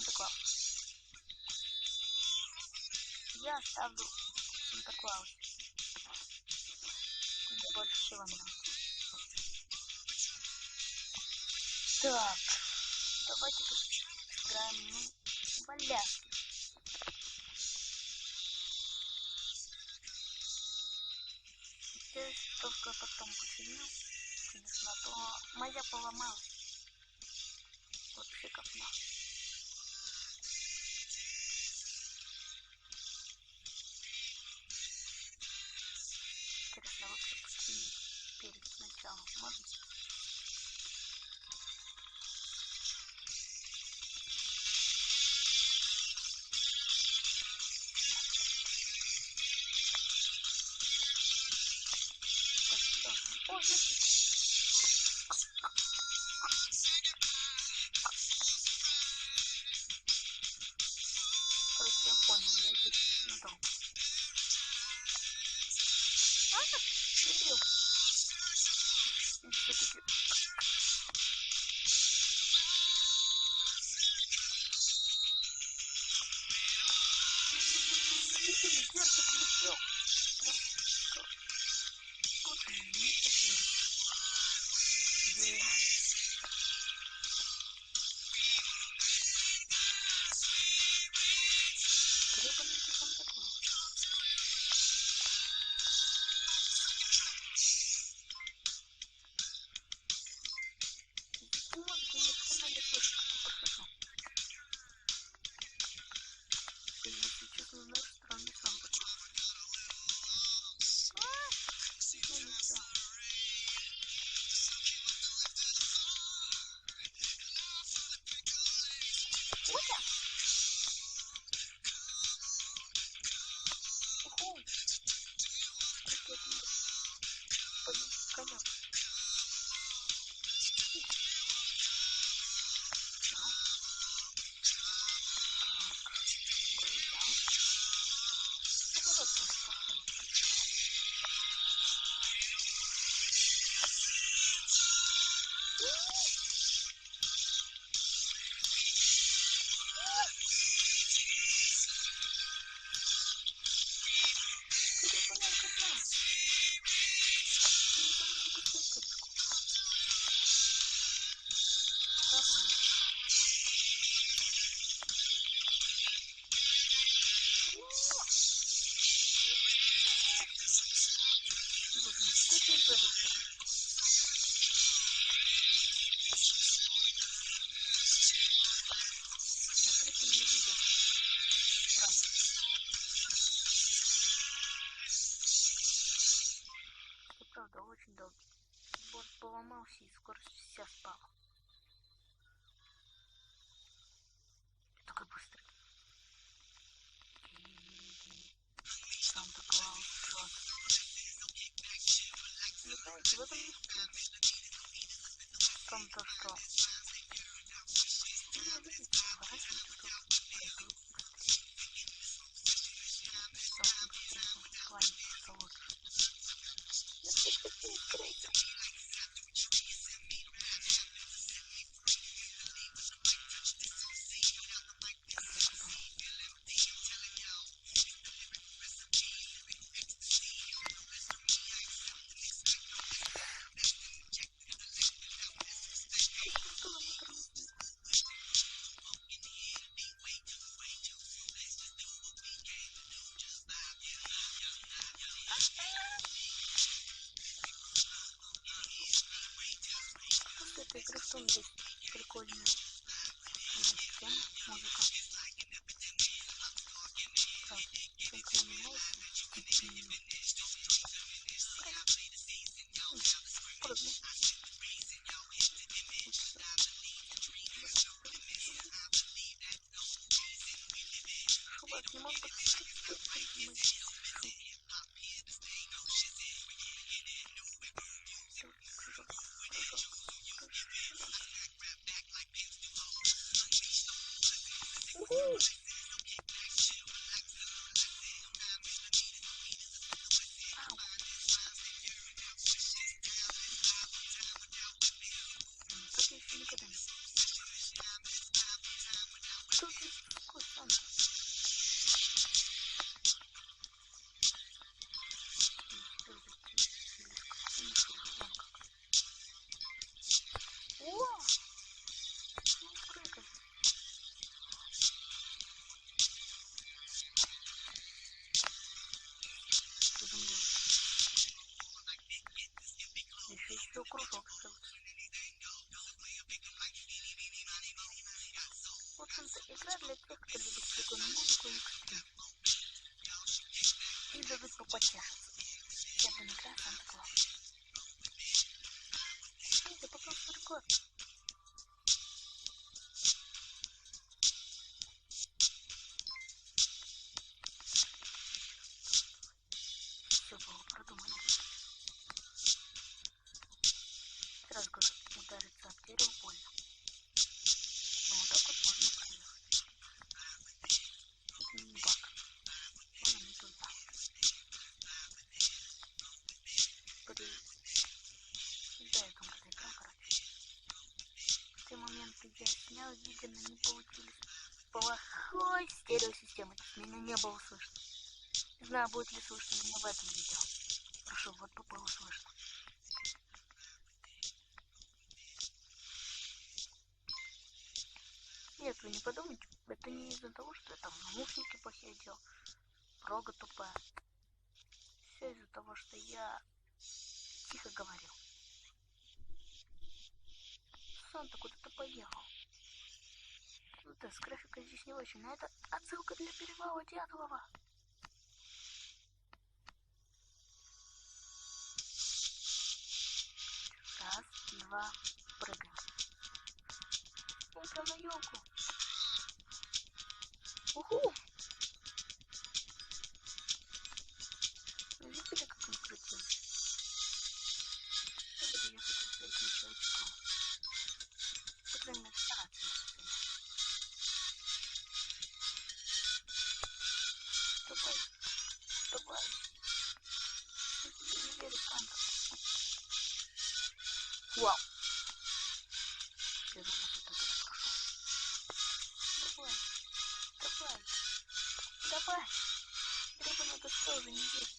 Санта-Клаус. Я ставлю Санта-Клаус. Мне больше всего нравится. Так, давайте-ка сыграем в Аляске. Если только потом починил, конечно, то моя поломалась. Вообще как надо. Интересно, вообще починить перед началом можно? Ой, короче, я понял, я здесь надолго. Дебил. Все-таки. Правда, очень долгий. Вот поломался и скорость вся спала. Такой быстрый. Санта-Клаус. Ну, знаете, в этом не в том, то, что... Ну, видите, поворачивайте тут. В плане, что лучше. Эта игра в том здесь прикольная система, музыка. Так, только мне нравится. Прыгну. Чувак, не могу. для тех, кто любит прикольную музыку и экстрим. И любит попотяжиться. Я бы игра Санта-Клаус. Это потом рекорд. Все было продумано. Сразу говорю, удариться об дерево больно. Но вот так вот можно проехать. Это не баг. Он не туда. Да, я там где-то играл, короче. В те моменты я снял видео, но не получились. Плохой стереосистемы. Меня не было слышно. Не знаю, будет ли слышно меня в этом видео. Прошу, вот бы было слышно. Нет, вы не подумайте, это не из-за того, что я там наушники плохие делал, прога тупая. Все из-за того, что я тихо говорил. Санта куда-то поехал. Ну да, с графикой здесь не очень, но это отсылка для перевала Дятлова. Раз, два, прыгаем. Он прям на елку. Уху! Видели, как он крутился? Я буду ехать с этим человечком. По крайней мере, стараться не Давай. Давай. Я не верю, Санта. Вау. Я думаю, что это прошел. Давай. Давай. Давай. Гребаный достал уже не есть.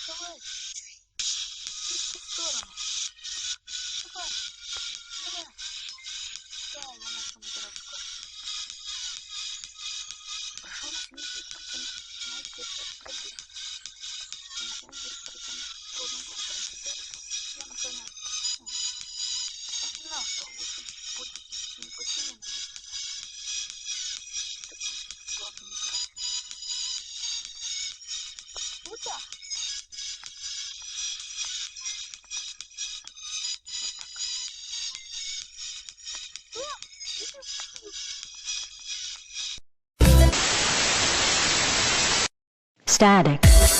Давай. Иди в сторону. Давай. Давай. Да, я начал набирать скорость. Прошел на 70%. Знаете, это прогресс. На 70% трудно было пройти. Я наконец осознал, что лучше будет не посильно достать. Так главное не играть. Вот так. Static.